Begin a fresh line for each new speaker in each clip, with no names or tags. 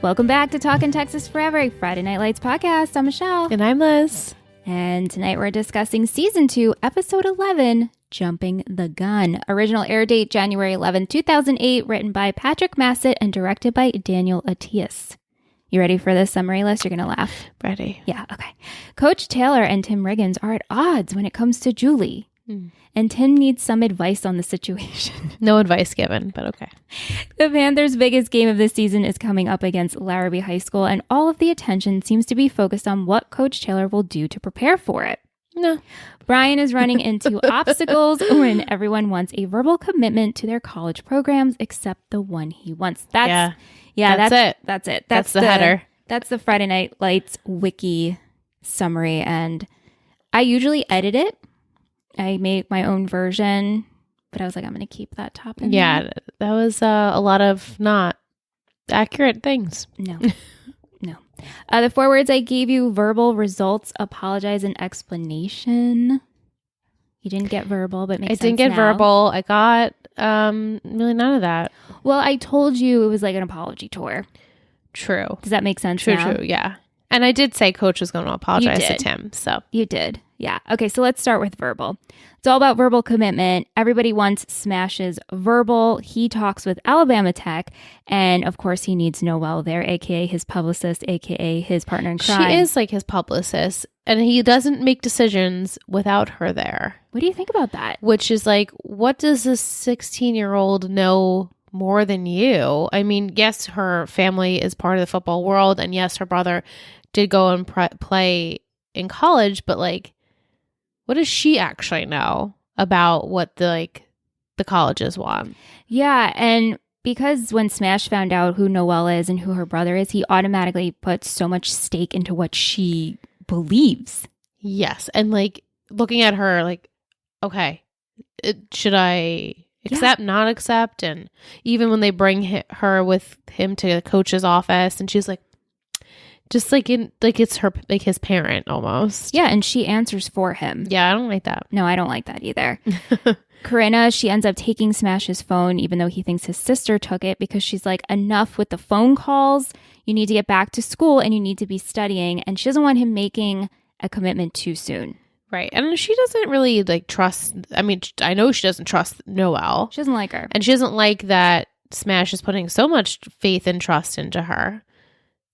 Welcome back to Talkin' Texas Forever, a Friday Night Lights podcast. I'm Michelle.
And I'm Liz.
And tonight we're discussing Season 2, Episode 11, Jumping the Gun. Original air date January 11, 2008, written by Patrick Massett and directed by Daniel Atias. You ready for this summary list? You're going to laugh.
Ready.
Yeah, okay. Coach Taylor and Tim Riggins are at odds when it comes to Julie. And Tim needs some advice on the situation.
No advice given, but okay.
The Panthers' biggest game of this season is coming up against Larrabee High School, and all of the attention seems to be focused on what Coach Taylor will do to prepare for it.
No.
Brian is running into obstacles when everyone wants a verbal commitment to their college programs except the one he wants. That's it. That's
the header.
That's the Friday Night Lights wiki summary, and I usually edit it. I make my own version, but I was like, I'm going to keep that top in there.
That was a lot of not accurate things.
No. The 4 words I gave you: verbal, results, apologize, and explanation. You didn't get verbal, but it makes sense.
I didn't get verbal. I got really none of that.
Well, I told you it was like an apology tour.
True.
Does that make sense?
True,
now?
true. Yeah. And I did say Coach was going to apologize to Tim. So
you did. Yeah. Okay. So let's start with verbal. It's all about verbal commitment. Everybody wants Smash's verbal. He talks with Alabama Tech. And of course, he needs Noelle there, AKA his publicist, AKA his partner in crime.
She is like his publicist. And he doesn't make decisions without her there.
What do you think about that?
Which is like, what does a 16-year-old know more than you? I mean, yes, her family is part of the football world. And yes, her brother did go and play in college. But like, what does she actually know about what the colleges want?
Yeah, and because when Smash found out who Noelle is and who her brother is, he automatically puts so much stake into what she believes.
Yes, and like looking at her like, okay, should I accept, not accept? And even when they bring her with him to the coach's office and she's like, just like it's her, like his parent almost.
Yeah, and she answers for him.
Yeah, I don't like that.
No, I don't like that either. Corinna, she ends up taking Smash's phone, even though he thinks his sister took it, because she's like, enough with the phone calls. You need to get back to school and you need to be studying. And she doesn't want him making a commitment too soon.
Right. And she doesn't really like trust. I mean, I know she doesn't trust Noelle.
She doesn't like her.
And she doesn't like that Smash is putting so much faith and trust into her.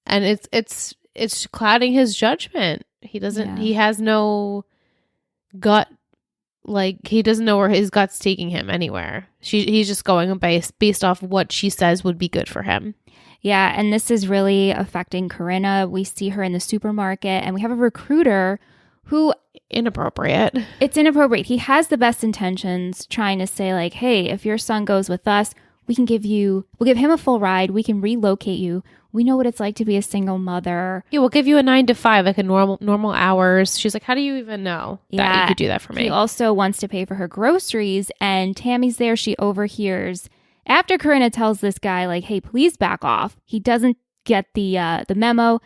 And it's clouding his judgment. He doesn't, he has no gut, like he doesn't know where his gut's taking him anywhere. He's just going based off what she says would be good for him.
Yeah, and this is really affecting Corinna. We see her in the supermarket and we have a recruiter who...
Inappropriate.
It's inappropriate. He has the best intentions, trying to say like, hey, if your son goes with us, we'll give him a full ride. We can relocate you. We know what it's like to be a single mother.
Yeah, we'll give you a 9 to 5, like a normal hours. She's like, how do you even know that you could do that for me?
He also wants to pay for her groceries, and Tammy's there. She overhears after Corinna tells this guy like, hey, please back off. He doesn't get the memo.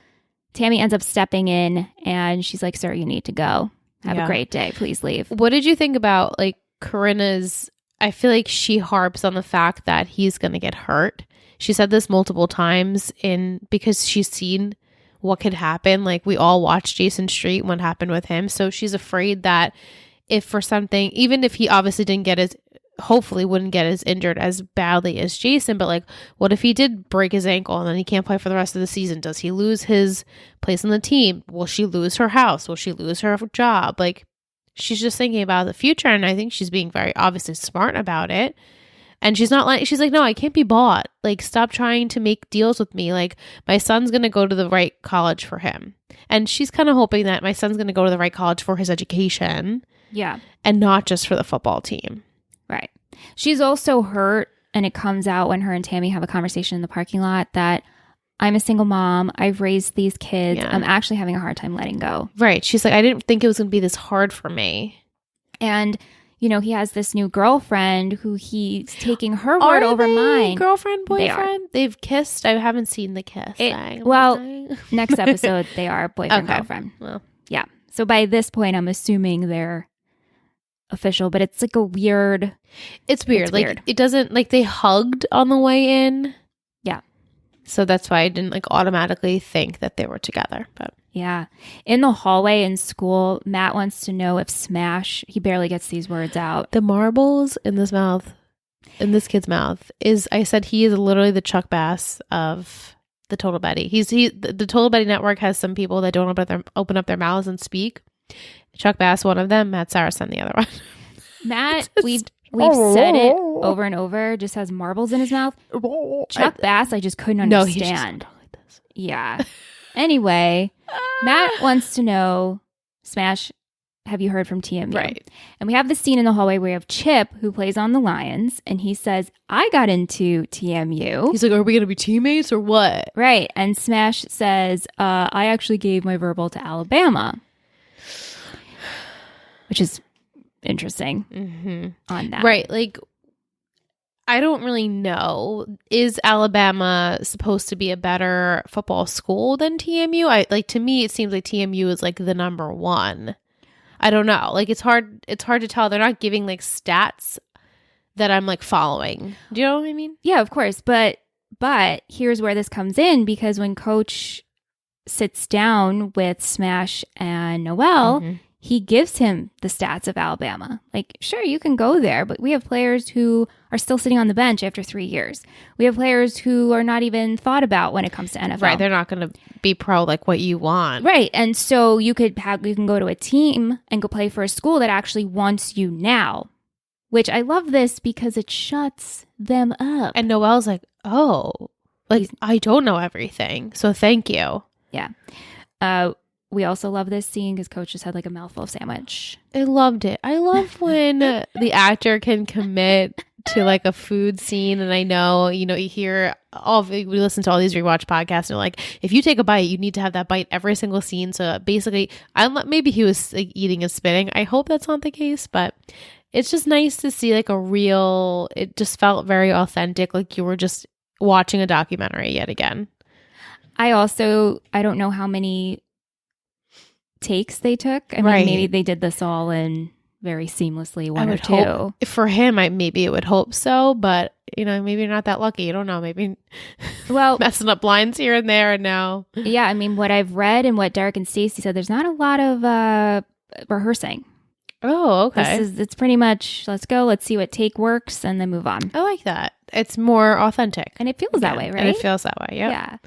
Tammy ends up stepping in, and she's like, sir, you need to go. Have a great day. Please leave.
What did you think about like Corinna's? I feel like she harps on the fact that he's going to get hurt. She said this multiple times because she's seen what could happen. Like we all watched Jason Street, what happened with him. So she's afraid that if for something, even if he obviously hopefully wouldn't get as injured as badly as Jason, but like what if he did break his ankle and then he can't play for the rest of the season? Does he lose his place on the team? Will she lose her house? Will she lose her job? Like she's just thinking about the future, and I think she's being very obviously smart about it. And she's like, no, I can't be bought. Like, stop trying to make deals with me. Like, my son's going to go to the right college for him. And she's kind of hoping that my son's going to go to the right college for his education.
Yeah.
And not just for the football team.
Right. She's also hurt, and it comes out when her and Tammy have a conversation in the parking lot that I'm a single mom. I've raised these kids. Yeah. I'm actually having a hard time letting go.
Right. She's like, I didn't think it was going to be this hard for me.
And you know, he has this new girlfriend who he's taking her word over mine.
Girlfriend, boyfriend? They've kissed? I haven't seen the kiss.
Next episode, they are boyfriend, girlfriend. Well, yeah. So by this point, I'm assuming they're official, but it's like a weird.
It's weird. It doesn't, like they hugged on the way in.
Yeah.
So that's why I didn't like automatically think that they were together. But
Yeah. In the hallway in school, Matt wants to know if Smash, he barely gets these words out.
the marbles in this mouth, in this kid's mouth, is, I said, he is literally the Chuck Bass of the Total Betty. The Total Betty network has some people that don't open up their mouths and speak. Chuck Bass, one of them. Matt Saracen, the other one.
Matt, we've said it over and over, just has marbles in his mouth. Chuck Bass, I just couldn't
No,
understand.
he's just not like this.
Yeah. Anyway, Matt wants to know, Smash, have you heard from TMU?
Right.
And we have the scene in the hallway where we have Chip, who plays on the Lions, and he says, I got into TMU.
He's like, are we going to be teammates or what?
Right. And Smash says, I actually gave my verbal to Alabama, which is interesting on that.
Right. Like, I don't really know. Is Alabama supposed to be a better football school than TMU? To me, it seems like TMU is like the number one. I don't know. Like, it's hard to tell. They're not giving like stats that I'm like following. Do you know what I mean?
Yeah, of course. But here's where this comes in, because when Coach sits down with Smash and Noel, he gives him the stats of Alabama. Like, sure, you can go there, but we have players who are still sitting on the bench after 3 years. We have players who are not even thought about when it comes to NFL.
Right. They're not going to be pro like what you want.
Right. And so you can go to a team and go play for a school that actually wants you now, which I love this because it shuts them up.
And Noel's like, oh, like, I don't know everything. So thank you.
Yeah. We also love this scene because Coach just had like a mouthful of sandwich.
I loved it. I love when the actor can commit to like a food scene. And I know, you hear we listen to all these rewatch podcasts and they're like, if you take a bite, you need to have that bite every single scene. So basically, maybe he was like eating and spitting. I hope that's not the case, but it's just nice to see like it just felt very authentic. Like you were just watching a documentary yet again.
I don't know how many takes they took. I mean, maybe they did this all in very seamlessly, one or two.
Hope, for him, maybe it would hope so, but maybe you're not that lucky. You don't know. Maybe messing up lines here and there, and now.
Yeah, I mean, what I've read and what Derek and Stacey said, there's not a lot of rehearsing.
Oh, okay.
It's pretty much, let's go, let's see what take works, and then move on.
I like that. It's more authentic.
And it feels that way, right?
And it feels that way, yep.
Yeah.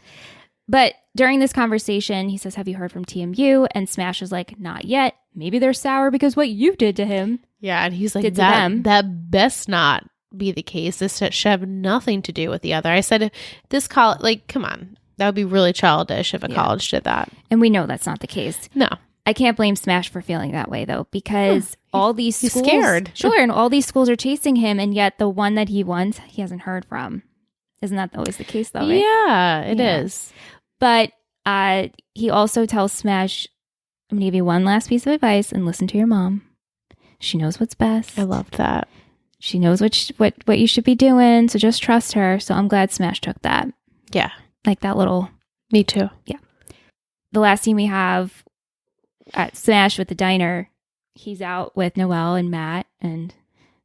But during this conversation, he says, have you heard from TMU? And Smash is like, not yet. Maybe they're sour because what you did to him.
Yeah, and he's like, that best not be the case. This should have nothing to do with the other. I said, this college, like, come on. That would be really childish if a college did that.
And we know that's not the case.
No.
I can't blame Smash for feeling that way, though, because all these schools...
He's scared.
Sure, and all these schools are chasing him, and yet the one that he wants, he hasn't heard from. Isn't that always the case, though, right?
Yeah, it is.
But he also tells Smash, I'm going to give you one last piece of advice and listen to your mom. She knows what's best.
I love that.
She knows what you should be doing, so just trust her. So I'm glad Smash took that.
Yeah.
Like that little...
Me too.
Yeah. The last scene we have at Smash with the diner, he's out with Noel and Matt, and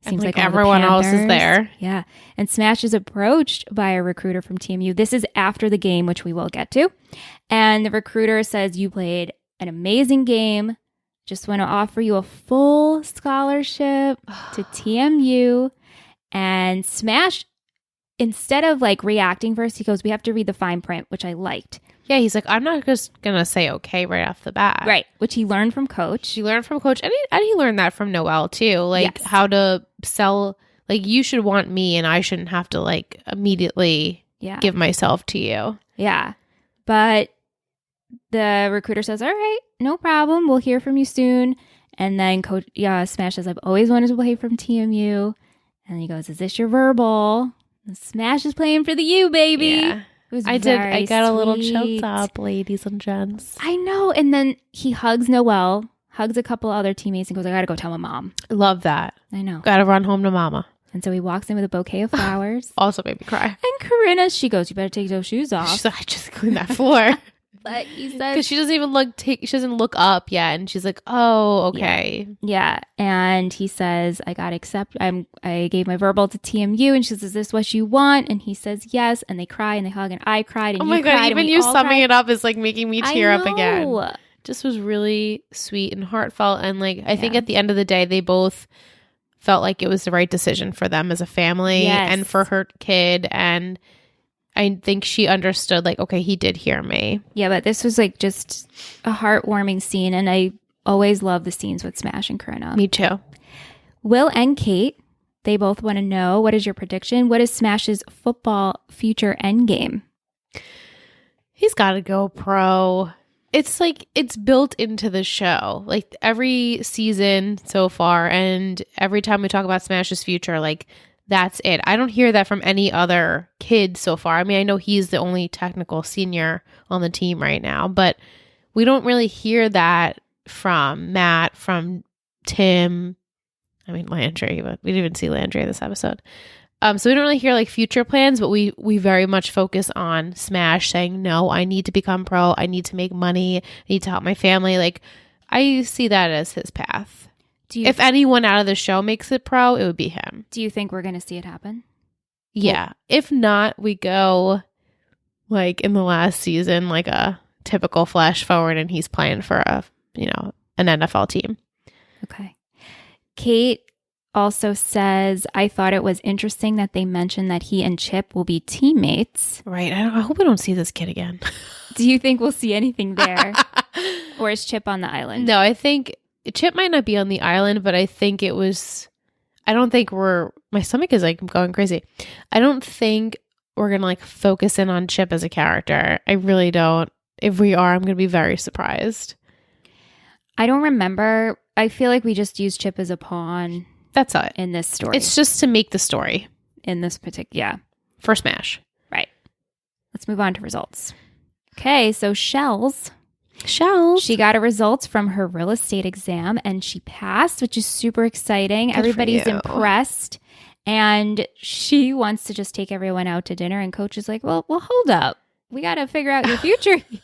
seems like
everyone else is there.
Yeah. And Smash is approached by a recruiter from TMU. This is after the game, which we will get to. And the recruiter says, you played an amazing game. Just want to offer you a full scholarship to TMU. And Smash, instead of like reacting first, he goes, we have to read the fine print, which I liked.
Yeah, he's like, I'm not just going to say okay right off the bat.
Right, which he learned from Coach.
He learned from Coach. And he learned that from Noel, too. Like, how to sell. Like, you should want me, and I shouldn't have to, like, immediately give myself to you.
Yeah. But the recruiter says, all right, no problem. We'll hear from you soon. And then Coach Smash says, I've always wanted to play from TMU. And he goes, is this your verbal? And Smash is playing for the U, baby.
Yeah. I got a little choked up, ladies and gents.
I know. And then he hugs Noel, hugs a couple other teammates, and goes, I gotta go tell my mom.
I love that.
I know.
Gotta run home to mama.
And so he walks in with a bouquet of flowers.
Also made me cry.
And Corinna, she goes, you better take those shoes off.
She's like, I just cleaned that floor.
But he says
because she doesn't even she doesn't look up yet, and she's like, "Oh, okay."
Yeah. And he says, I gave my verbal to TMU. And she says, is this what you want? And he says, yes. And they cry and they hug. And I cried. And
Oh my God. Even you summing it up is like making me tear up again. Just was really sweet and heartfelt. And like, I think at the end of the day, they both felt like it was the right decision for them as a family and for her kid. And I think she understood, like, okay, he did hear me.
Yeah, but this was like just a heartwarming scene. And I always love the scenes with Smash and Corinna.
Me too.
Will and Kate, they both want to know, what is your prediction? What is Smash's football future endgame?
He's got to go pro. It's like, it's built into the show. Like every season so far, and every time we talk about Smash's future, like, that's it. I don't hear that from any other kid so far. I mean, I know he's the only technical senior on the team right now, but we don't really hear that from Matt, from Tim. I mean, Landry, but we didn't even see Landry in this episode. So we don't really hear like future plans, but we very much focus on Smash saying, no, I need to become pro. I need to make money. I need to help my family. Like, I see that as his path. If anyone out of the show makes it pro, it would be him.
Do you think we're going to see it happen?
Yeah. Well, if not, we go like in the last season, like a typical flash forward, and he's playing for an NFL team.
Okay. Kate also says, I thought it was interesting that they mentioned that he and Chip will be teammates.
Right. I hope we don't see this kid again.
Do you think we'll see anything there? Or is Chip on the island?
No, I think Chip might not be on the island, but I think I don't think my stomach is like going crazy. I don't think we're going to like focus in on Chip as a character. I really don't. If we are, I'm going to be very surprised.
I don't remember. I feel like we just used Chip as a pawn.
That's it.
In this story.
It's just to make the story.
In this particular,
For Smash.
Right. Let's move on to results. Okay, so Shells. She got a results from her real estate exam and she passed, which is super exciting.
Good
Everybody's impressed. And she wants to just take everyone out to dinner. And Coach is like, well, hold up. We got to figure out your future here.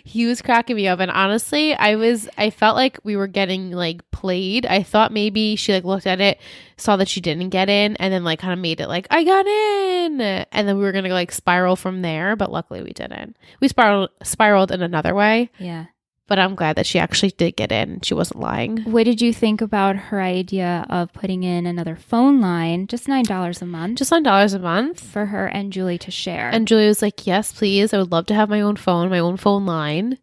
He was cracking me up. And honestly, I felt like we were getting like played. I thought maybe she like looked at it, saw that she didn't get in, and then like kind of made it like, I got in. And then we were going to like spiral from there. But luckily we didn't. We spiraled in another way.
Yeah.
But I'm glad that she actually did get in. She wasn't lying.
What did you think about her idea of putting in another phone line, just $9 a month?
Just $9 a month.
For her and Julie to share.
And Julie was like, yes, please. I would love to have my own phone line.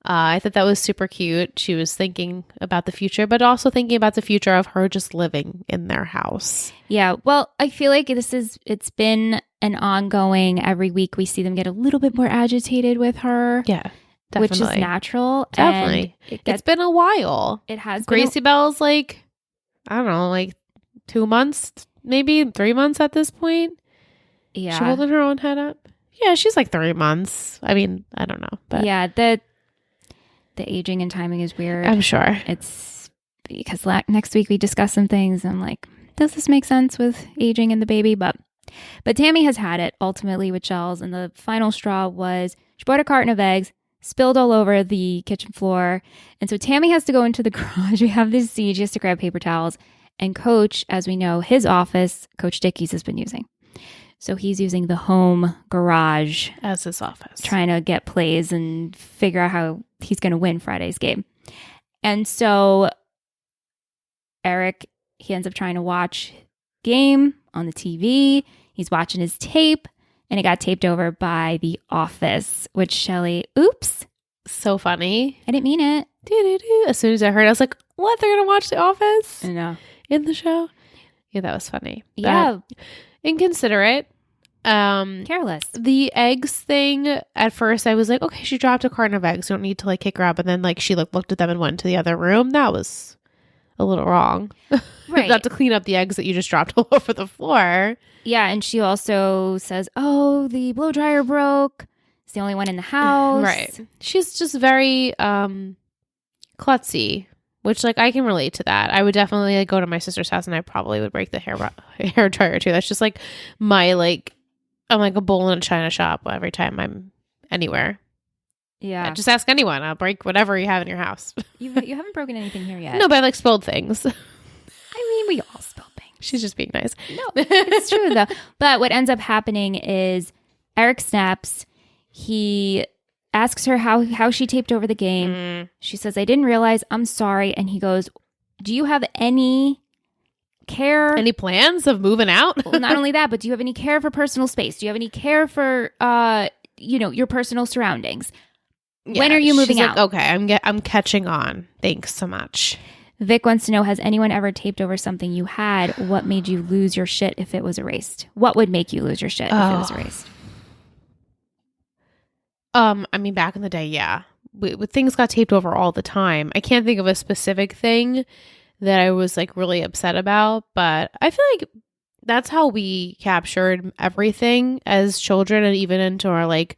I thought that was super cute. She was thinking about the future, but also thinking about the future of her just living in their house.
Yeah. Well, I feel like it's been an ongoing, every week we see them get a little bit more agitated with her.
Yeah. Definitely.
Which is natural.
Definitely. It's been a while.
It has been.
Gracie Bell's like, I don't know, like 2 months, maybe 3 months at this point.
Yeah.
She holding her own head up. Yeah, she's like 3 months. I mean, I don't know. But
yeah, the aging and timing is weird.
I'm sure.
It's because next week we discuss some things. I'm like, does this make sense with aging and the baby? But Tammy has had it ultimately with Shells. And the final straw was she bought a carton of eggs, spilled all over the kitchen floor. And so Tammy has to go into the garage. We have this siege. She has to grab paper towels. And Coach, as we know, his office, Coach Dickey's has been using. So he's using the home garage
as his office,
trying to get plays and figure out how he's going to win Friday's game. And so Eric, he ends up trying to watch game on the TV. He's watching his tape. And it got taped over by The Office, which Shelly, oops.
So funny.
I didn't mean it.
As soon as I heard, I was like, what? They're going to watch The Office?
I know.
In the show? Yeah, that was funny.
Yeah.
Inconsiderate.
Careless.
The eggs thing, at first I was like, okay, she dropped a carton of eggs. You don't need to like kick her out. And then like she like looked at them and went to the other room. That was a little wrong.
Right.
Not to clean up the eggs that you just dropped all over the floor.
Yeah, and she also says, oh, the blow dryer broke. It's the only one in the house.
Right. She's just very klutzy, which like I can relate to that. I would definitely like go to my sister's house and I probably would break the hair dryer too. That's just like my like, I'm like a bull in a china shop every time I'm anywhere.
Yeah.
Just ask anyone. I'll break whatever you have in your house.
You haven't broken anything here yet.
No, but I like spilled things.
I mean, we all spill things.
She's just being nice.
No, it's true though. But what ends up happening is Eric snaps. He asks her how she taped over the game. She says, I didn't realize. I'm sorry. And he goes, do you have any care?
Any plans of moving out?
Well, not only that, but do you have any care for personal space? Do you have any care for, your personal surroundings?
Yeah,
when are you moving out?
Like, okay, I'm catching on. Thanks so much.
Vic wants to know, has anyone ever taped over something you had? What made you lose your shit if it was erased? What would make you lose your shit if it was erased?
I mean, back in the day, yeah. Things got taped over all the time. I can't think of a specific thing that I was like really upset about, but I feel like that's how we captured everything as children and even into our like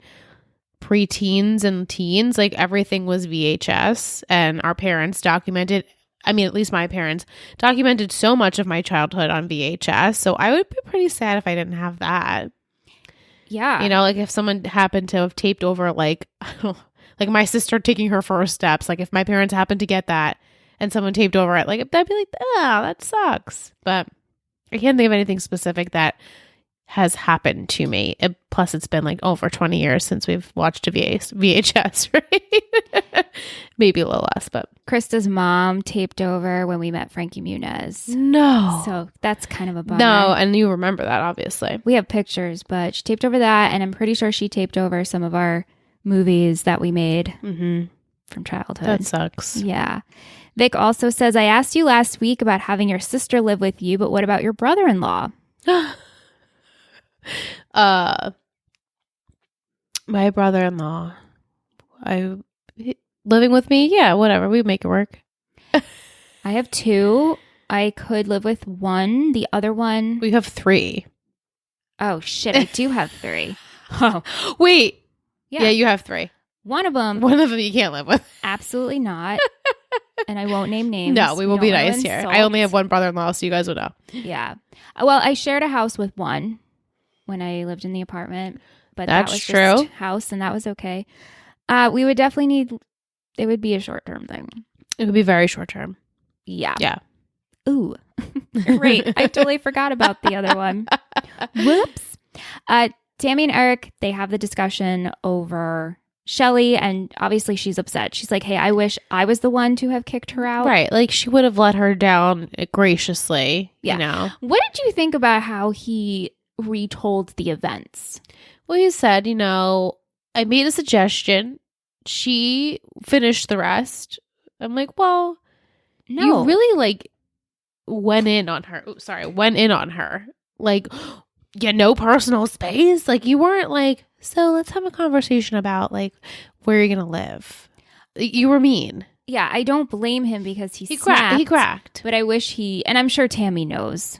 preteens and teens. Like everything was VHS, and our parents documented, I mean, at least my parents documented so much of my childhood on VHS. So I would be pretty sad if I didn't have that.
Yeah.
You know, like if someone happened to have taped over like, I don't know, like my sister taking her first steps, like if my parents happened to get that and someone taped over it, like I'd be like, oh, that sucks. But I can't think of anything specific that has happened to me. Plus, it's been like over 20 years since we've watched a VHS, right? Maybe a little less, but.
Krista's mom taped over when we met Frankie Muniz.
No.
So that's kind of a bummer.
No, and you remember that, obviously.
We have pictures, but she taped over that, and I'm pretty sure she taped over some of our movies that we made from childhood.
That sucks.
Yeah. Vic also says, I asked you last week about having your sister live with you, but what about your brother-in-law?
My brother-in-law, living with me? Yeah, whatever. We make it work.
I have 2. I could live with one. The other one.
We have 3.
Oh, shit. I do have 3. Oh,
wait. Yeah, you have 3.
One of them
you can't live with.
Absolutely not. And I won't name names.
No, we will be nice here. I only have one brother-in-law, so you guys will know.
Yeah. Well, I shared a house with one when I lived in the apartment, but
That's
that was
true.
just house, and that was okay. We would definitely need. It would be a short-term thing.
It would be very short-term.
Yeah.
Yeah.
Ooh. Great. I totally forgot about the other one. Whoops. Tammy and Eric, they have the discussion over Shelly, and obviously she's upset. She's like, hey, I wish I was the one to have kicked her out.
Right. Like she would have let her down graciously.
Yeah.
You know?
What did you think about how he retold the events?
Well, he said, I made a suggestion. She finished the rest. I'm like, well,
No.
you really like went in on her. Went in on her. Like, no personal space. Like you weren't like, so let's have a conversation about like where you're going to live. You were mean.
Yeah, I don't blame him because he
cracked. He
snapped.
cracked.
But I wish and I'm sure Tammy knows.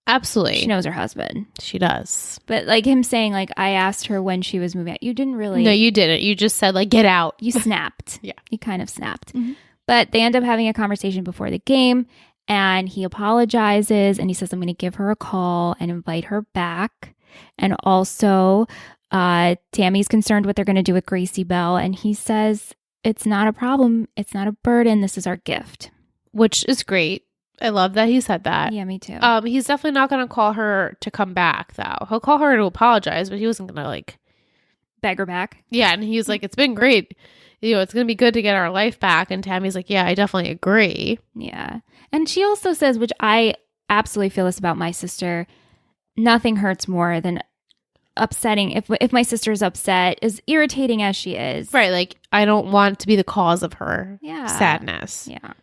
Absolutely.
She knows her husband.
She does.
But like him saying, like, I asked her when she was moving out. You didn't really.
No, you didn't. You just said, like, get out.
You snapped.
Yeah.
You kind of snapped.
Mm-hmm.
But they end up having a conversation before the game, and he apologizes, and he says, I'm going to give her a call and invite her back. And also, Tammy's concerned what they're going to do with Gracie Bell, and he says, it's not a problem. It's not a burden. This is our gift.
Which is great. I love that he said that.
Yeah, me too.
He's definitely not going to call her to come back, though. He'll call her to apologize, but he wasn't going to, like...
beg her back.
Yeah, and he was like, it's been great. It's going to be good to get our life back. And Tammy's like, yeah, I definitely agree.
Yeah. And she also says, which I absolutely feel this about my sister, nothing hurts more than upsetting. If my sister's upset, as irritating as she is.
Right, like, I don't want to be the cause of her sadness.
Yeah.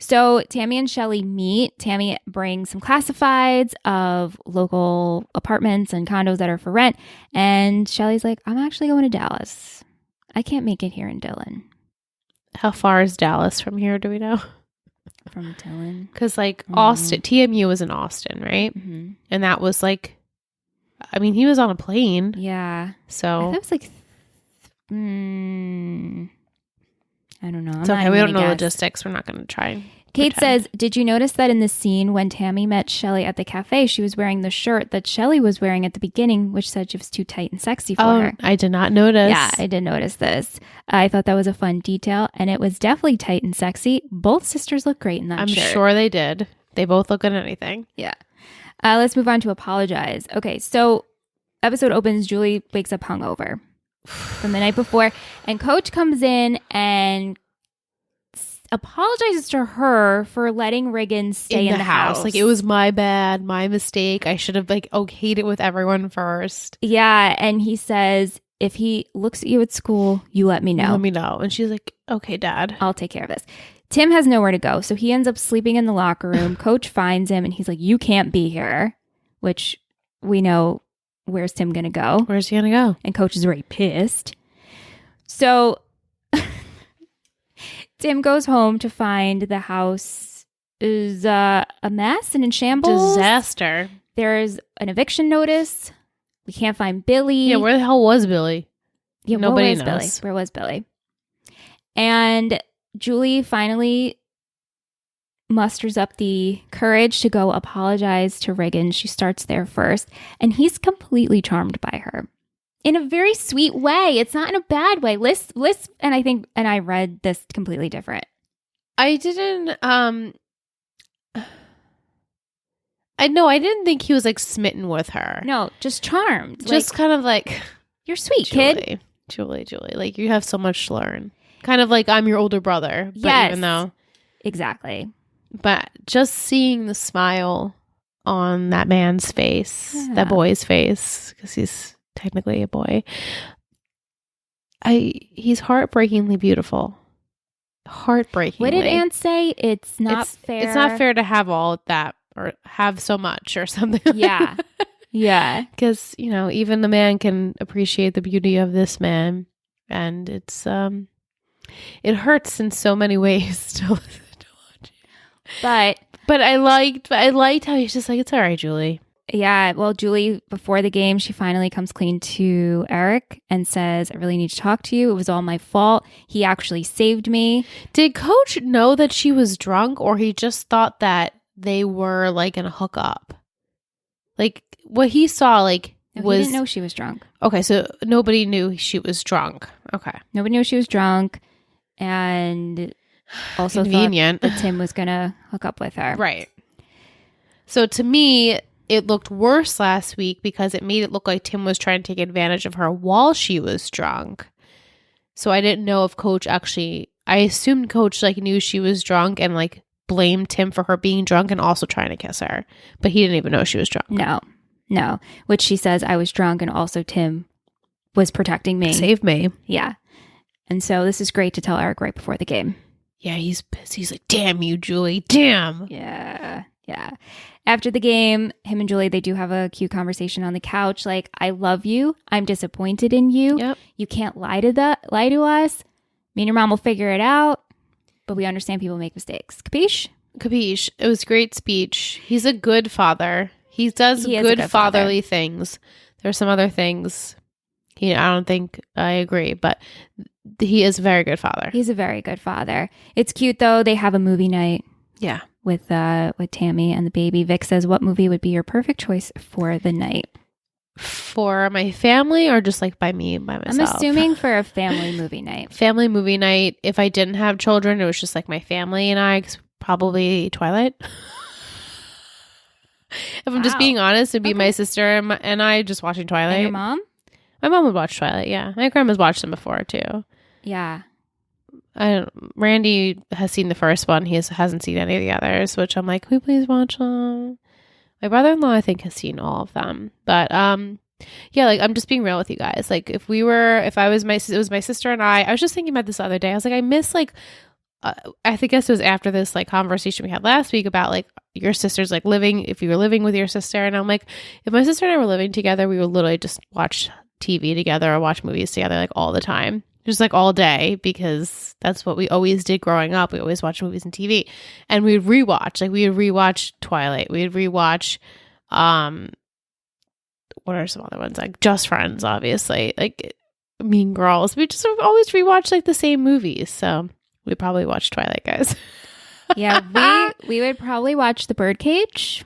So Tammy and Shelly meet. Tammy brings some classifieds of local apartments and condos that are for rent. And Shelly's like, I'm actually going to Dallas. I can't make it here in Dillon.
How far is Dallas from here, do we know?
From Dillon?
Because, like, Austin, TMU was in Austin, right?
Mm-hmm.
And that was, like, I mean, he was on a plane.
Yeah.
So.
I thought it was like, I don't know.
It's okay. We don't know logistics. We're not going to try.
Kate
pretend.
says, did you notice that in the scene when Tammy met Shelley at the cafe, she was wearing the shirt that Shelley was wearing at the beginning, which said she was too tight and sexy for her?
I did not notice.
Yeah, I did notice this. I thought that was a fun detail, and it was definitely tight and sexy. Both sisters look great in that shirt.
I'm sure they did. They both look good at anything.
Yeah. Let's move on to apologize. Okay, so episode opens, Julie wakes up hungover from the night before, and Coach comes in and apologizes to her for letting Riggins stay in the house.
Like, it was my bad, my mistake. I should have like okayed it with everyone first.
Yeah, and he says, if he looks at you at school, you let me know.
Let me know. And she's like, okay, Dad.
I'll take care of this. Tim has nowhere to go, so he ends up sleeping in the locker room. Coach finds him, and he's like, you can't be here, which we know, where's Tim going to go?
Where's he going to go?
And Coach is very pissed. So Tim goes home to find the house is a mess and in shambles.
Disaster.
There's an eviction notice. We can't find Billy.
Yeah, where the hell was Billy?
Yeah,
nobody
knows.
knows.
Where was Billy? And Julie finally musters up the courage to go apologize to Riggins. She starts there first, and he's completely charmed by her in a very sweet way. It's not in a bad way. Liz, and I read this completely different.
I didn't. I didn't think he was like smitten with her.
No, just charmed.
Just
like,
kind of like,
you're sweet, kid.
Julie. Like, you have so much to learn. Kind of like, I'm your older brother. But
yes,
even though,
exactly.
But just seeing the smile on that man's face, that boy's face, because he's technically a boy. He's heartbreakingly beautiful. Heartbreakingly.
What did Aunt say? It's not fair.
It's not fair to have all of that or have so much or something.
Yeah. Yeah.
Because, even the man can appreciate the beauty of this man. And it's, it hurts in so many ways to watch. But I liked how he's just like, it's all right, Julie.
Yeah, well, Julie, before the game, she finally comes clean to Eric and says, I really need to talk to you. It was all my fault. He actually saved me.
Did Coach know that she was drunk, or he just thought that they were like in a hookup? Like, what he saw, like,
no, he didn't know she was drunk.
Okay, so nobody knew she was drunk. Okay.
Nobody knew she was drunk, and also
convenient
thought that Tim was going to hook up with her.
Right. So to me, it looked worse last week because it made it look like Tim was trying to take advantage of her while she was drunk. So I didn't know if Coach actually, I assumed Coach like knew she was drunk and like blamed Tim for her being drunk and also trying to kiss her. But he didn't even know she was drunk.
No. Which she says, I was drunk and also Tim was protecting me.
Save me.
Yeah. And so this is great to tell Eric right before the game.
Yeah, he's pissed. He's like, damn you, Julie. Damn.
Yeah. After the game, him and Julie, they do have a cute conversation on the couch. Like, I love you. I'm disappointed in you.
Yep.
You can't lie to us. Me and your mom will figure it out. But we understand people make mistakes. Capiche?
Capiche. It was a great speech. He's a good father. He does good fatherly things. There's some other things. I don't think I agree, but he is a very good father.
He's a very good father. It's cute, though. They have a movie night.
Yeah.
With Tammy and the baby. Vic says, what movie would be your perfect choice for the night?
For my family or just like by myself?
I'm assuming for a family movie night.
Family movie night. If I didn't have children, it was just like my family and I, probably Twilight. If I'm just being honest, it'd be my sister and I just watching Twilight.
And your mom?
My mom would watch Twilight, yeah. My grandma's watched them before, too.
Yeah.
Randy has seen the first one. He hasn't seen any of the others, which I'm like, can we please watch them? My brother-in-law, I think, has seen all of them. But, yeah, like, I'm just being real with you guys. Like, it was my sister and I was just thinking about this the other day. I was like, I miss, like, I think it was after this, like, conversation we had last week about, like, your sister's, like, if you were living with your sister. And I'm like, if my sister and I were living together, we would literally just watch TV together or watch movies together, like, all the time. Just like all day, because that's what we always did growing up. We always watched movies and TV, and we would rewatch Twilight. We would rewatch, what are some other ones? Like Just Friends, obviously, like Mean Girls. We just always rewatch like the same movies. So we probably watch Twilight, guys.
Yeah, we would probably watch The Birdcage.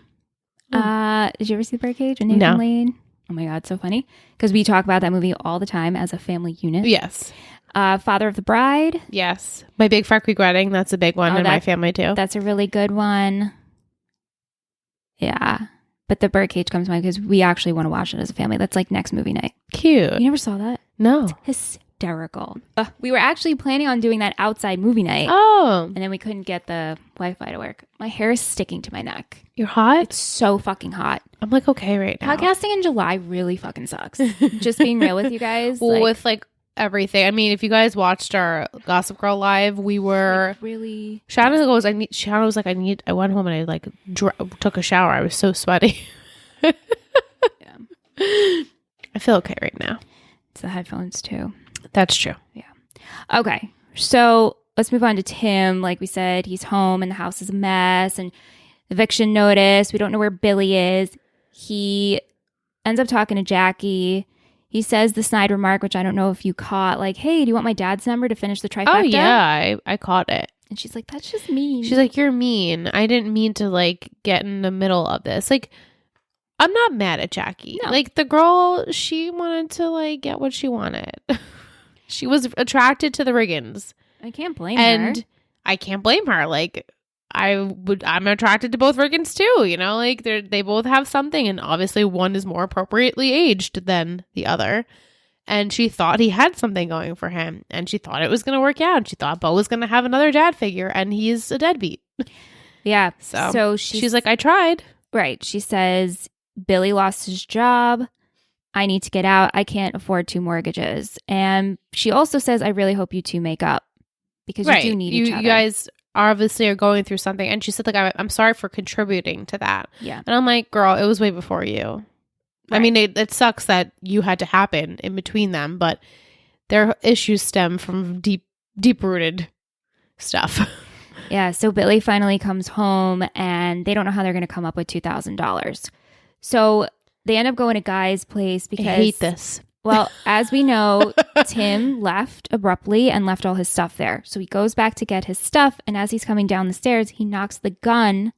Did you ever see The Birdcage with Nathan
No.
Lane? Oh my God, so funny. Because we talk about that movie all the time as a family unit.
Yes.
Father of the Bride.
Yes. My Big Fat Greek Wedding. That's a big one in my family too.
That's a really good one. Yeah. But The Birdcage comes to mind because we actually want to watch it as a family. That's like next movie night.
Cute.
You never saw that?
No.
It's hysterical. We were actually planning on doing that outside movie night.
Oh.
And then we couldn't get the Wi-Fi to work. My hair is sticking to my neck.
You're hot?
It's so fucking hot.
I'm like, okay right now.
Podcasting in July really fucking sucks. Just being real with you guys.
Well, with like everything. I mean, if you guys watched our Gossip Girl live, we were
like, really.
Shannon was like, I went home and I like took a shower. I was so sweaty.
Yeah.
I feel okay right now.
It's the headphones too.
That's true.
Yeah. Okay. So let's move on to Tim. Like we said, he's home and the house is a mess and eviction notice. We don't know where Billy is. He ends up talking to Jackie. He says the snide remark, which I don't know if you caught, like, hey, do you want my dad's number to finish the trifecta?
Oh, yeah. I caught it.
And she's like, that's just mean.
She's like, you're mean. I didn't mean to like get in the middle of this. Like, I'm not mad at Jackie.
No.
Like, the girl, she wanted to like get what she wanted. She was attracted to the Riggins.
I can't blame her.
And I can't blame her. Like, I'm attracted to both Riggins too, you know, like they both have something, and obviously one is more appropriately aged than the other. And she thought he had something going for him, and she thought it was going to work out. She thought Bo was going to have another dad figure, and he's a deadbeat.
Yeah. So
she's like, I tried.
Right. She says, Billy lost his job. I need to get out. I can't afford 2 mortgages. And she also says, I really hope you two make up because you do need each other.
You guys obviously are going through something. And she said, like, I'm sorry for contributing to that.
Yeah.
And I'm like, girl, it was way before you. Right. I mean, it sucks that you had to happen in between them, but their issues stem from deep-rooted stuff.
Yeah. So Billy finally comes home and they don't know how they're going to come up with $2,000. So they end up going to Guy's place because...
I hate this.
Well, as we know, Tim left abruptly and left all his stuff there. So he goes back to get his stuff, and as he's coming down the stairs, he knocks the gun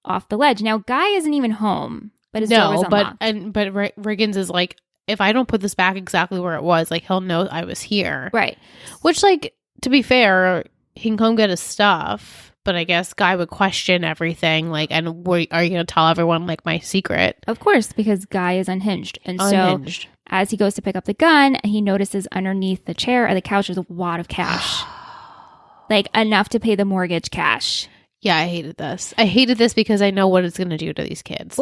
off the ledge. Now, Guy isn't even home, but his door was unlocked.
But Riggins is like, if I don't put this back exactly where it was, like, he'll know I was here.
Right.
Which, like, to be fair, he can come get his stuff, but I guess Guy would question everything, like, and are you going to tell everyone, like, my secret?
Of course, because Guy is unhinged. And so as he goes to pick up the gun, he notices underneath the chair or the couch there's a wad of cash. Like, enough to pay the mortgage cash.
Yeah, I hated this. I hated this because I know what it's going to do to these kids.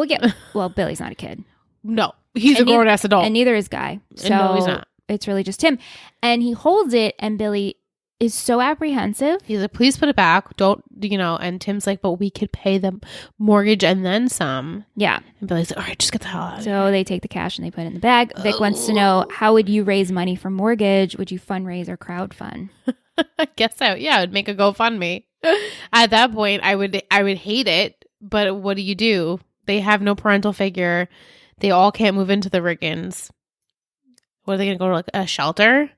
Well, Billy's not a kid.
No, he's a grown-ass adult.
And neither is Guy. So
no, he's not.
It's really just him. And he holds it, and Billy is so apprehensive.
He's like, please put it back. Don't, and Tim's like, but we could pay the mortgage and then some.
Yeah.
And Billy's like, all right, just get the hell out of here.
So they take the cash and they put it in the bag. Vic wants to know, how would you raise money for mortgage? Would you fundraise or crowdfund?
I guess so. Yeah, I would make a GoFundMe. At that point, I would hate it. But what do? They have no parental figure. They all can't move into the Riggins. What are they going to go to, like a shelter?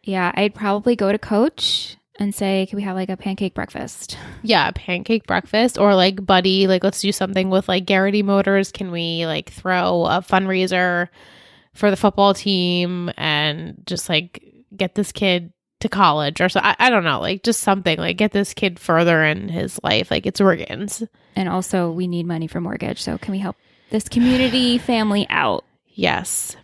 Yeah, I'd probably go to Coach and say, can we have like a pancake breakfast?
Yeah, a pancake breakfast, or like, buddy, like, let's do something with like Garrity Motors. Can we like throw a fundraiser for the football team and just like get this kid to college or so? I don't know, like just something like get this kid further in his life. Like, it's Riggins. And
also we need money for mortgage. So can we help this community family out?
Yes.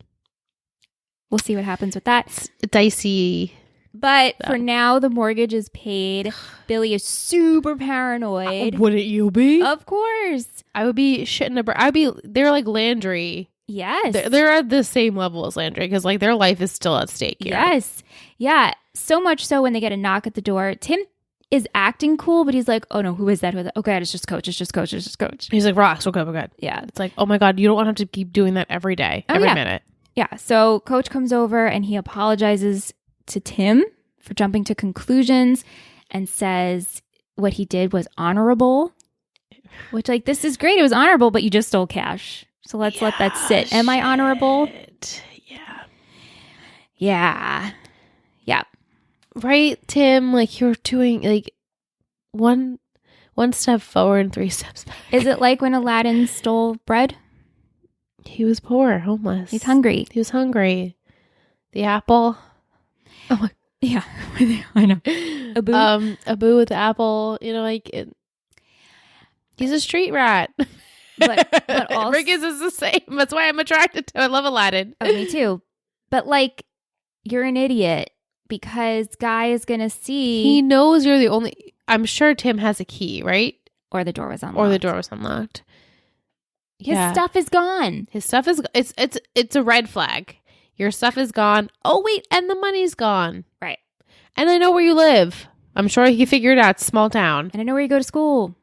We'll see what happens with that.
It's dicey.
But for now, the mortgage is paid. Billy is super paranoid.
Wouldn't you be?
Of course.
I would be shitting they're like Landry.
Yes.
They're at the same level as Landry because like their life is still at stake here.
Yes. Yeah. So much so when they get a knock at the door, Tim is acting cool, but he's like, oh no, who is that? Oh God, it's just Coach. It's just Coach. It's just Coach.
He's like, relax, we're good.
Yeah.
It's like, oh my God, you don't want to have to keep doing that every day, every minute.
Yeah. So Coach comes over and he apologizes to Tim for jumping to conclusions and says what he did was honorable, which, like, this is great. It was honorable, but you just stole cash. So let's let that sit. Am I honorable?
Yeah.
Yeah. Yeah.
Right, Tim? Like, you're doing like one 1 step forward and 3 steps back.
Is it like when Aladdin stole bread?
He was poor, homeless.
He's hungry.
He was hungry. The apple. Oh my.
Yeah, I know.
Abu with the apple. You know, like he's a street rat.
But also,
Rick is the same. That's why I'm attracted to. I love Aladdin.
Oh, me too. But like, you're an idiot because Guy is gonna see.
He knows you're the only. I'm sure Tim has a key, right?
Or the door was unlocked. His stuff is gone.
His stuff is. It's a red flag. Your stuff is gone. Oh wait, and the money's gone.
Right.
And I know where you live. I'm sure he figured it out. Small town.
And I know where you go to school.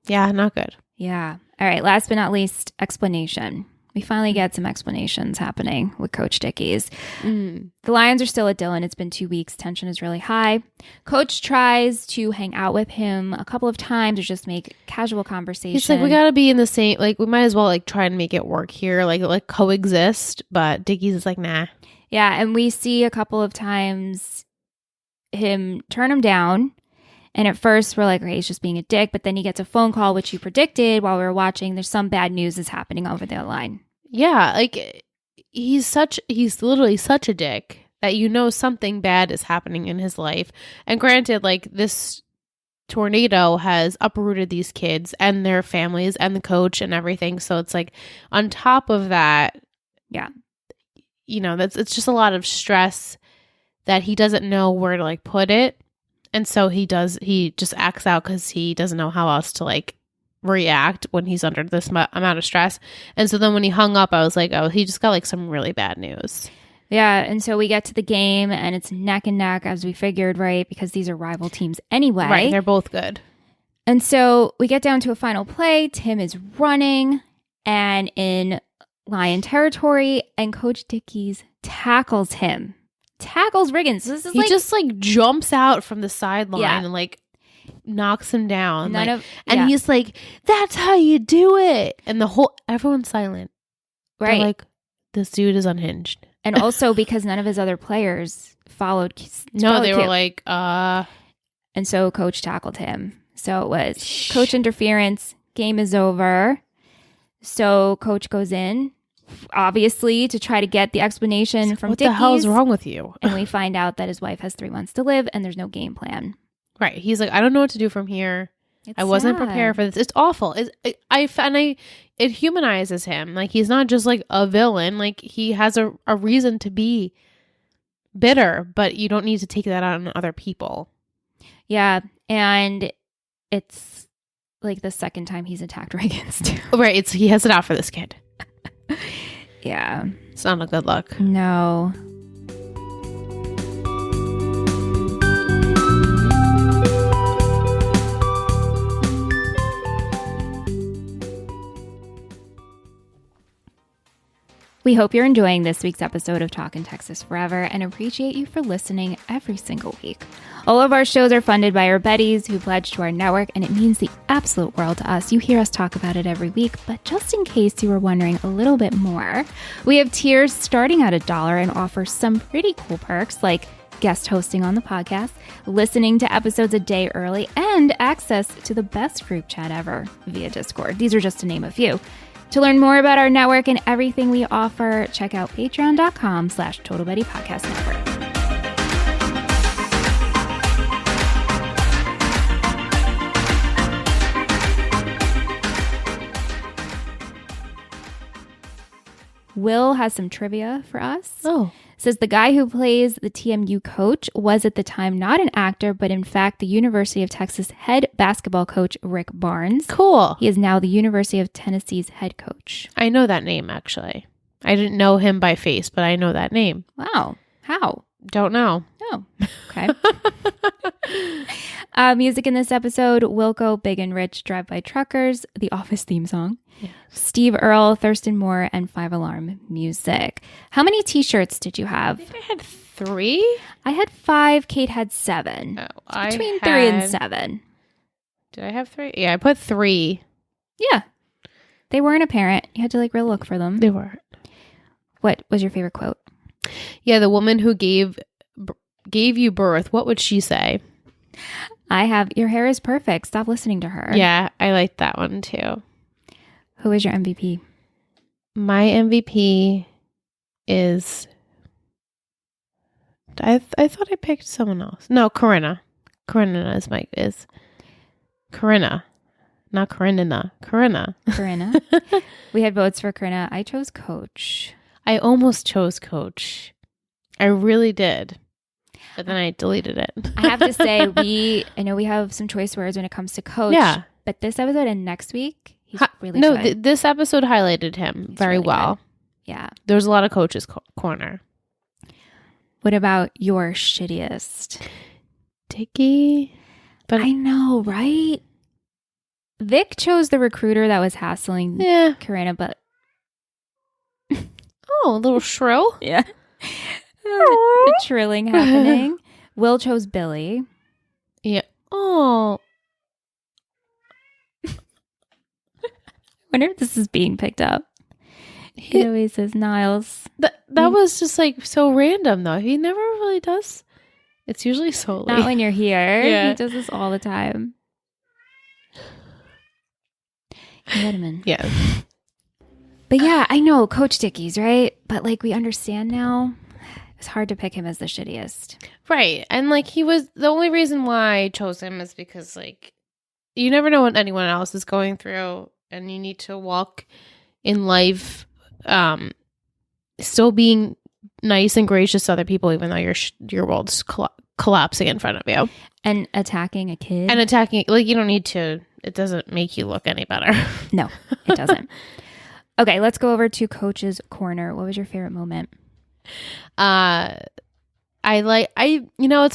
Yeah, not good.
Yeah. All right. Last but not least, explanation. We finally get some explanations happening with Coach Dickey's. The Lions are still at Dylan. It's been 2 weeks. Tension is really high. Coach tries to hang out with him a couple of times or just make casual conversation.
He's like, we got to be in the same, like, we might as well, like, try and make it work here, like coexist. But Dickey's is like, nah.
Yeah. And we see a couple of times him turn him down. And at first we're like, okay, he's just being a dick. But then he gets a phone call, which you predicted while we were watching. There's some bad news is happening over the line.
Yeah. Like he's literally such a dick that you know something bad is happening in his life. And granted, like this tornado has uprooted these kids and their families and the coach and everything. So it's like on top of that,
yeah,
you know, it's just a lot of stress that he doesn't know where to like put it. And so he just acts out because he doesn't know how else to like react when he's under this amount of stress. And so then when he hung up, I was like, oh, he just got like some really bad news.
Yeah. And so we get to the game and it's neck and neck as we figured, right? Because these are rival teams anyway.
Right. They're both good.
And so we get down to a final play. Tim is running and in Lion territory and Coach Dickey's tackles him. Tackles Riggins. So this is
he just like jumps out from the sideline and like knocks him down. He's like, that's how you do it. And everyone's silent.
Right.
They're like, this dude is unhinged.
And also because none of his other players followed.
They were like,
And so coach tackled him. So it was coach interference. Game is over. So coach goes in. Obviously, to try to get the explanation from Dickey's.
What the hell is wrong with you?
And we find out that his wife has 3 months to live and there's no game plan.
Right. He's like, I don't know what to do from here. I wasn't prepared for this. It's awful. It humanizes him. Like, he's not just like a villain. Like, he has a reason to be bitter, but you don't need to take that out on other people.
Yeah. And it's like the second time he's attacked Riggins too.
Right. He has it out for this kid.
Yeah.
It's not a good look.
No. We hope you're enjoying this week's episode of Talkin' Texas Forever and appreciate you for listening every single week. All of our shows are funded by our Betties who pledge to our network, and it means the absolute world to us. You hear us talk about it every week, but just in case you were wondering a little bit more, we have tiers starting at $1 and offer some pretty cool perks like guest hosting on the podcast, listening to episodes a day early, and access to the best group chat ever via Discord. These are just to name a few. To learn more about our network and everything we offer, check out patreon.com/Total Betty Podcast Network. Will has some trivia for us.
Oh.
Says the guy who plays the TMU coach was at the time not an actor, but in fact the University of Texas head basketball coach Rick Barnes.
Cool.
He is now the University of Tennessee's head coach.
I know that name, actually. I didn't know him by face, but I know that name.
Wow. How?
Don't know.
Oh, okay. Music in this episode, Wilco, Big and Rich, Drive By Truckers, The Office theme song, yes. Steve Earle, Thurston Moore, and 5 Alarm Music. How many t-shirts did you have?
I think I had 3.
I had 5. Kate had 7.
Oh,
between 3 and 7.
Did I have 3? Yeah, I put 3.
Yeah. They weren't apparent. You had to like real look for them.
They weren't.
What was your favorite quote?
Yeah, the woman who gave you birth, what would she say?
I have your hair is perfect. Stop listening to her.
Yeah, I like that one too.
Who is your MVP?
My MVP is... I thought I picked someone else. No, Corinna. Corinna is Corinna. Not Karenina. Corinna.
Corinna. We had votes for Corinna. I chose Coach.
I almost chose Coach. I really did. But then I deleted it.
I have to say, I know we have some choice words when it comes to Coach.
Yeah.
But this episode and next week, he's really
no,
good.
This episode highlighted him very
really
well.
Good. Yeah.
There was a lot of Coach's corner.
What about your shittiest?
Dicky. But
I know, right? Vic chose the recruiter that was hassling Corinna, but...
Oh, a little shrill.
Yeah. The trilling happening. Will chose Billy.
Yeah. Oh.
Wonder if this is being picked up. He always says Niles.
That was just like so random though. He never really does. It's usually solely.
Not when you're here.
Yeah.
He does this all the time. You let him in.
Yeah.
But yeah, I know Coach Dickey's right, but like we understand now. It's hard to pick him as the shittiest.
Right. And like he was the only reason why I chose him is because like you never know what anyone else is going through and you need to walk in life still being nice and gracious to other people even though your world's collapsing in front of you.
And attacking a kid.
And attacking like you don't need to. It doesn't make you look any better.
No, it doesn't. Okay, let's go over to Coach's corner. What was your favorite moment?
It's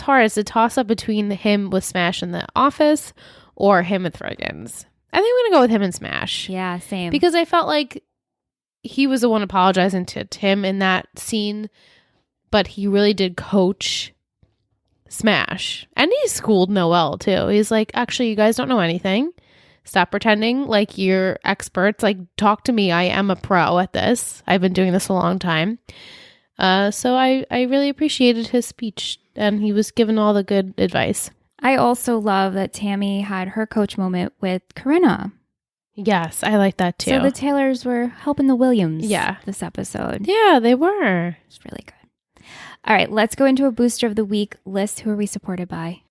hard. It's a toss up between him with Smash in the office or him with Friggins. I think I'm gonna go with him and Smash.
Yeah, same.
Because I felt like he was the one apologizing to Tim in that scene, but he really did coach Smash. And he schooled Noelle too. He's like, actually, you guys don't know anything. Stop pretending like you're experts. Like, talk to me. I am a pro at this. I've been doing this a long time. So I really appreciated his speech, and he was given all the good advice.
I also love that Tammy had her coach moment with Corinna.
Yes, I like that too.
So the Taylors were helping the Williams
Yeah.
this episode.
Yeah, they were.
It's really good. All right, let's go into a booster of the week list. Who are we supported by?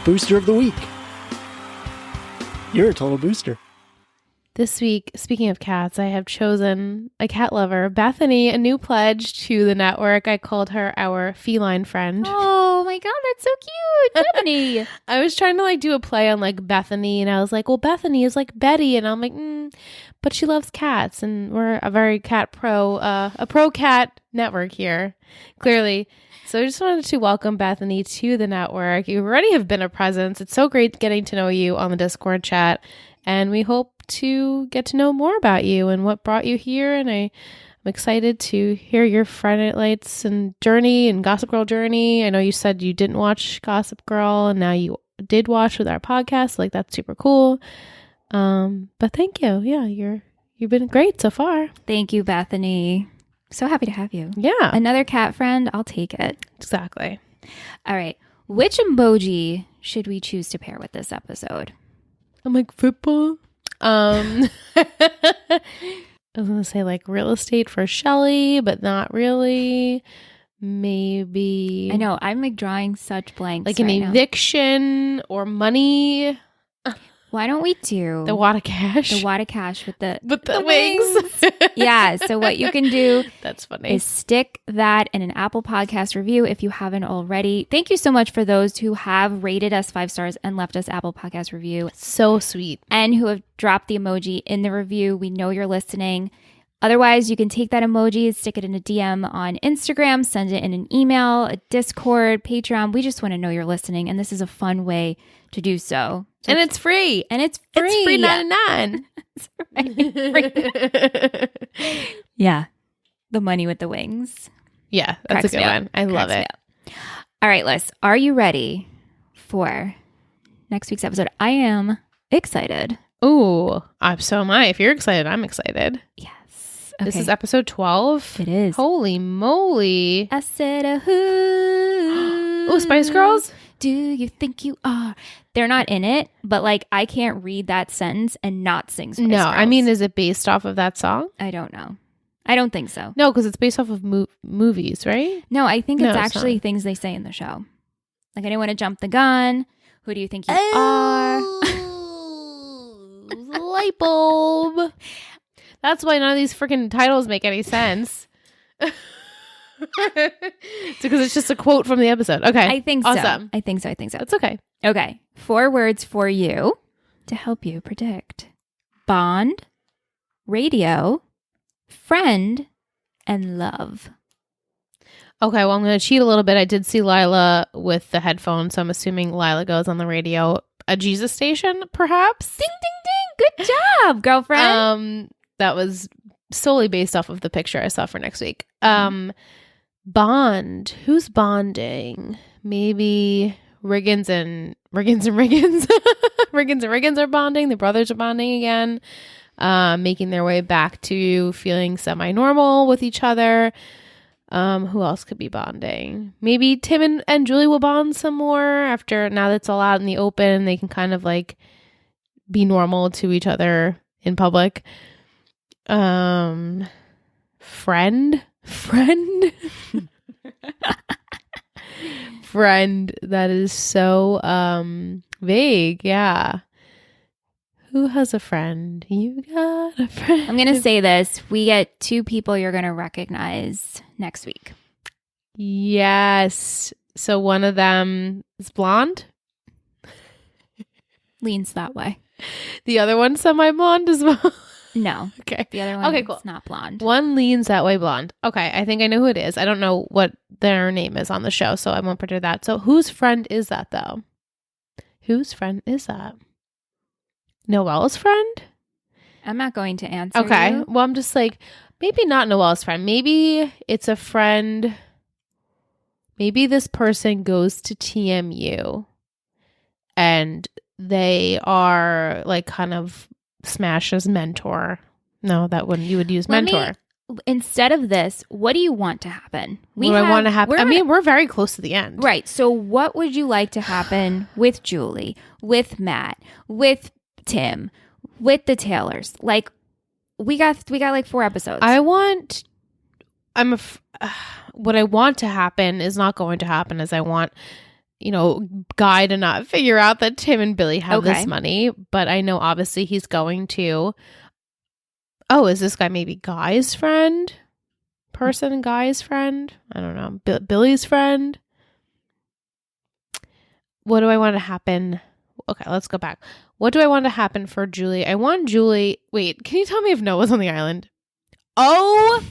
Booster of the week. You're a total booster.
This week, speaking of cats, I have chosen a cat lover, Bethany, a new pledge to the network. I called her our feline friend.
Oh my God, that's so cute. Bethany.
I was trying to like do a play on like Bethany, and I was like, well, Bethany is like Betty, and I'm like, but she loves cats, and we're a very cat a pro cat network here, clearly. So I just wanted to welcome Bethany to the network. You already have been a presence. It's so great getting to know you on the Discord chat, and we hope to get to know more about you and what brought you here. And I'm excited to hear your Friday Night Lights and journey and Gossip Girl journey. I know you said you didn't watch Gossip Girl, and now you did watch with our podcast. Like, that's super cool. But thank you. Yeah, you've been great so far.
Thank you, Bethany. So happy to have you.
Yeah.
Another cat friend. I'll take it.
Exactly.
All right. Which emoji should we choose to pair with this episode?
I'm like, football. I was going to say like real estate for Shelly, but not really. Maybe.
I know. I'm like drawing such blanks.
Like an eviction or money.
Why don't we do
the wad of cash?
The wad of cash with the
wings.
Yeah. So what you can do
that's funny
is stick that in an Apple Podcast review if you haven't already. Thank you so much for those who have rated us 5 stars and left us Apple Podcast review.
So sweet.
And who have dropped the emoji in the review. We know you're listening. Otherwise, you can take that emoji, stick it in a DM on Instagram, send it in an email, a Discord, Patreon. We just want to know you're listening, and this is a fun way to do so.
And it's free.
And it's free.
It's free 99.
That's right. Yeah. The money with the wings.
Yeah, that's a good one. I love it.
All right, Liz, are you ready for next week's episode? I am excited.
Ooh, so am I. If you're excited, I'm excited.
Yes. Okay.
This is episode 12.
It is.
Holy moly.
I said a who.
Oh, Spice Girls?
Do you think you are? They're not in it, but like I can't read that sentence and not sing Spice Girls.
I mean, is it based off of that song?
I don't know. I don't think so.
No, because it's based off of movies, right?
No, I think it's
No,
actually
not.
things they say in the show. Like, I didn't want to jump the gun. Who do you think you are?
Light bulb. That's why none of these freaking titles make any sense. It's because it's just a quote from the episode. Okay.
I think
awesome.
so. I think so.
That's okay.
Okay. 4 words for you to help you predict. Bond, radio, friend, and love.
Okay, well, I'm going to cheat a little bit. I did see Lila with the headphones, so I'm assuming Lila goes on the radio. A Jesus station, perhaps?
Ding, ding, ding. Good job, girlfriend.
That was solely based off of the picture I saw for next week. Bond. Who's bonding? Maybe Riggins and Riggins. Riggins and Riggins are bonding. The brothers are bonding again, making their way back to feeling semi-normal with each other. Who else could be bonding? Maybe Tim and Julie will bond some more after, now that it's all out in the open, they can kind of like be normal to each other in public. Friend. Friend. That is so vague. Yeah. Who has a friend? You got a friend.
I'm going to say this. We get 2 people you're going to recognize next week.
Yes. So one of them is blonde.
Leans that way.
The other one's semi-blonde as well.
No.
Okay.
The other one
Okay,
is
cool.
not blonde.
One leans that way blonde. Okay. I think I know who it is. I don't know what their name is on the show, so I won't predict that. So whose friend is that, though? Whose friend is that? Noelle's friend?
I'm not going to answer
Okay.
you.
Well, I'm just like, maybe not Noelle's friend. Maybe it's a friend. Maybe this person goes to TMU and they are like kind of Smash's mentor. No, that wouldn't. You would use mentor.
Instead of this, what do you want to happen?
What do I want to happen? I mean, we're very close to the end.
Right. So what would you like to happen with Julie, with Matt, with Tim, with the Taylors? Like, we got like 4 episodes.
what I want to happen is not going to happen, as I want, Guy to not figure out that Tim and Billy have this money, but I know obviously he's going to. Oh, is this guy maybe Guy's friend? Guy's friend? I don't know. Billy's friend? What do I want to happen? Okay, let's go back. What do I want to happen for Julie? I want Julie. Wait, can you tell me if Noah's on the island? Oh,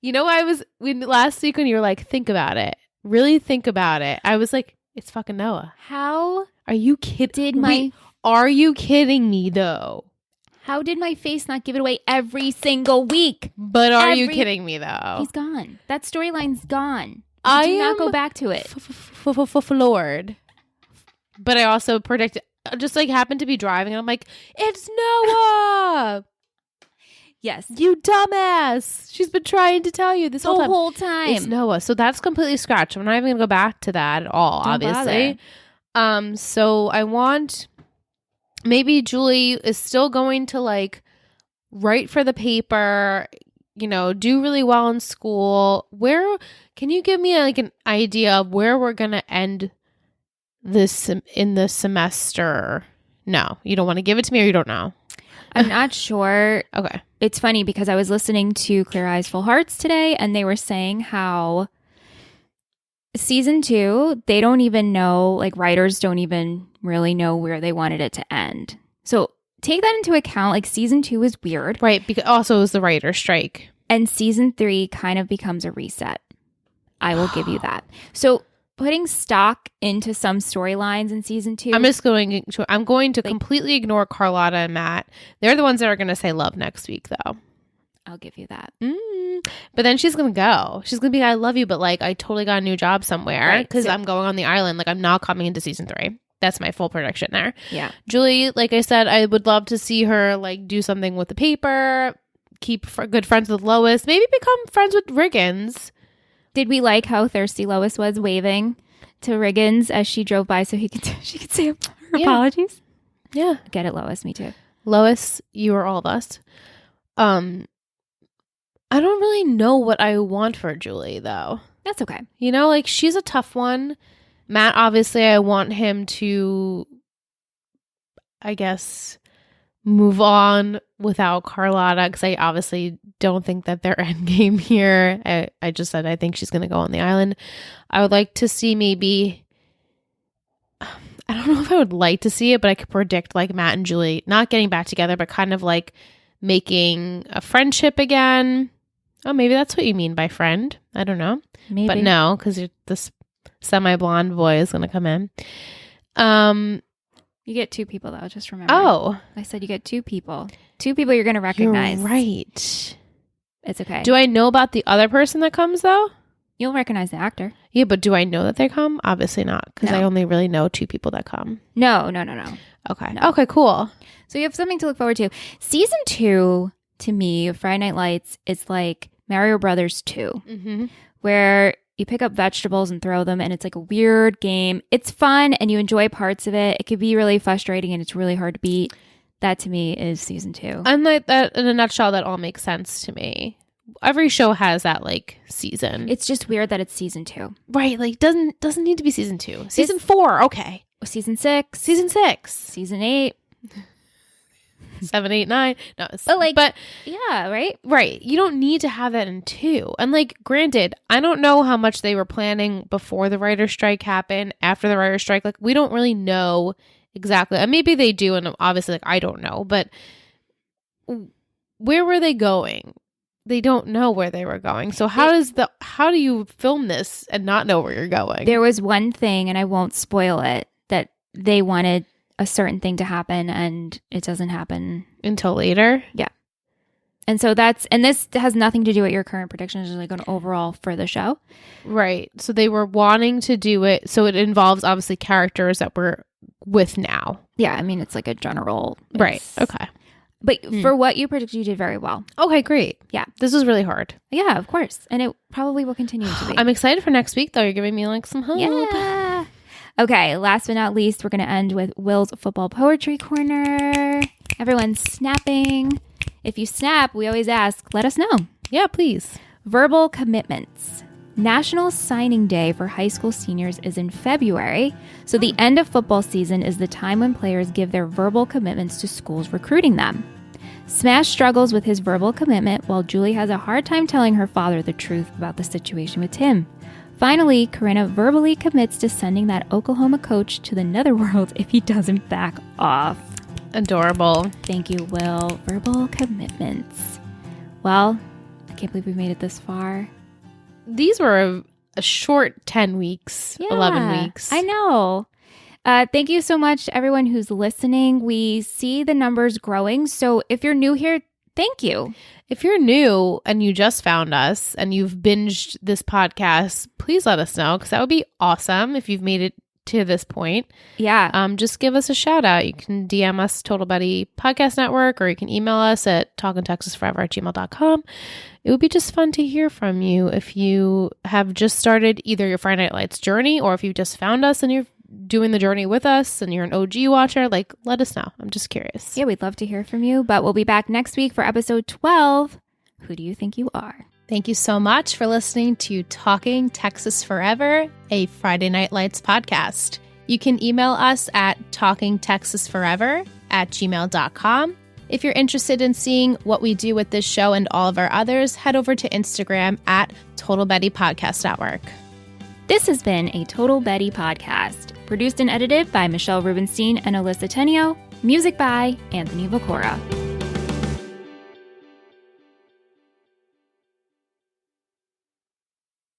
last week when you were like, think about it. Really think about it. I was like, it's fucking Noah.
How
are you kidding? Are you kidding me though?
How did my face not give it away every single week?
But are you kidding me though?
He's gone. That storyline's gone.
I
do not go back to it.
Floored. But I also predicted, just like happened to be driving and I'm like, it's Noah.
Yes.
You dumbass. She's been trying to tell you this whole time. It's Noah. So that's completely scratched. I'm not even going to go back to that at all, obviously. So I want, maybe Julie is still going to like write for the paper, do really well in school. Where, can you give me like an idea of where we're going to end this in the semester? No, you don't want to give it to me, or you don't know?
I'm not sure.
Okay.
It's funny because I was listening to Clear Eyes Full Hearts today, and they were saying how season 2, they don't even know, like writers don't even really know where they wanted it to end. So take that into account. Like season 2 is weird.
Right. Because also it was the writer's strike.
And season 3 kind of becomes a reset. I will give you that. So putting stock into some storylines in season 2.
I'm going to completely ignore Carlotta and Matt. They're the ones that are going to say love next week, though.
I'll give you that.
But then she's going to go. She's going to be, I love you, but like I totally got a new job somewhere because I'm going on the island. Like I'm not coming into season 3. That's my full prediction there.
Yeah.
Julie, like I said, I would love to see her like do something with the paper. keep good friends with Lois. Maybe become friends with Riggins.
Did we like how thirsty Lois was waving to Riggins as she drove by so she could say her apologies?
Yeah.
Get it, Lois. Me too.
Lois, you are all of us. I don't really know what I want for Julie, though.
That's okay.
You know, like, she's a tough one. Matt, obviously, I want him to, I guess, move on without Carlotta, because I obviously don't think that they're endgame here. I just said I think she's going to go on the island. I would like to see maybe, I don't know if I would like to see it, but I could predict like Matt and Julie not getting back together, but kind of like making a friendship again. Oh, maybe that's what you mean by friend. I don't know.
Maybe.
But no, because this semi-blonde boy is going to come in.
You get two people, though. Just remember.
Oh.
I said you get two people. Two people you're going to recognize.
You're right.
It's okay.
Do I know about the other person that comes, though?
You'll recognize the actor.
Yeah, but do I know that they come? Obviously not, because
No.
I only really know two people that come.
No.
Okay.
No.
Okay, cool.
So you have something to look forward to. Season 2, to me, of Friday Night Lights, is like Mario Brothers 2,
Mm-hmm.
where you pick up vegetables and throw them, and it's like a weird game. It's fun, and you enjoy parts of it. It could be really frustrating, and it's really hard to beat. That, to me, is Season 2.
And like that, in a nutshell, that all makes sense to me. Every show has that like season.
It's just weird that it's Season 2.
Right, like doesn't need to be season 2. Season 4, okay.
Season 6.
Season 6.
Season 8.
7, 8, 9. No,
But yeah, right?
Right. You don't need to have that in 2. And like, granted, I don't know how much they were planning before the writer's strike happened, after the writer's strike. Like, we don't really know exactly. And maybe they do, and obviously, like, I don't know. But where were they going? They don't know where they were going. So how do you film this and not know where you're going?
There was one thing, and I won't spoil it, that they wanted a certain thing to happen, and it doesn't happen
until later.
Yeah. And so this has nothing to do with your current predictions, it's like an overall for the show.
Right. So they were wanting to do it. So it involves obviously characters that we're with now.
Yeah. I mean, it's like a general.
Right. Okay.
But for what you predicted, you did very well.
Okay, great.
Yeah.
This was really hard.
Yeah, of course. And it probably will continue to be.
I'm excited for next week, though. You're giving me like some hope.
Yeah. Okay, last but not least, we're going to end with Will's Football Poetry Corner. Everyone's snapping. If you snap, we always ask, let us know.
Yeah, please.
Verbal commitments. National Signing Day for high school seniors is in February, so the end of football season is the time when players give their verbal commitments to schools recruiting them. Smash struggles with his verbal commitment while Julie has a hard time telling her father the truth about the situation with Tim. Finally, Corinna verbally commits to sending that Oklahoma coach to the netherworld if he doesn't back off.
Adorable.
Thank you, Will. Verbal commitments. Well, I can't believe we made it this far.
These were a short 10 weeks, 11 weeks.
I know. Thank you so much to everyone who's listening. We see the numbers growing. So if you're new here, thank you.
If you're new and you just found us and you've binged this podcast, please let us know, because that would be awesome if you've made it to this point.
Yeah.
Just give us a shout out. You can DM us Total Betty Podcast Network, or you can email us at talkintexasforever@gmail.com. It would be just fun to hear from you if you have just started either your Friday Night Lights journey, or if you just found us and you're doing the journey with us and you're an OG watcher. Like, let us know. I'm just curious.
Yeah, we'd love to hear from you, but we'll be back next week for episode 12. Who do you think you are?
Thank you so much for listening to Talking Texas Forever, a Friday Night Lights podcast. You can email us at talkingtexasforever@gmail.com. If you're interested in seeing what we do with this show and all of our others, head over to Instagram at Total Betty Podcast Network.
This has been a Total Betty podcast, produced and edited by Michelle Rubenstein and Alyssa Tenio, music by Anthony Vocora.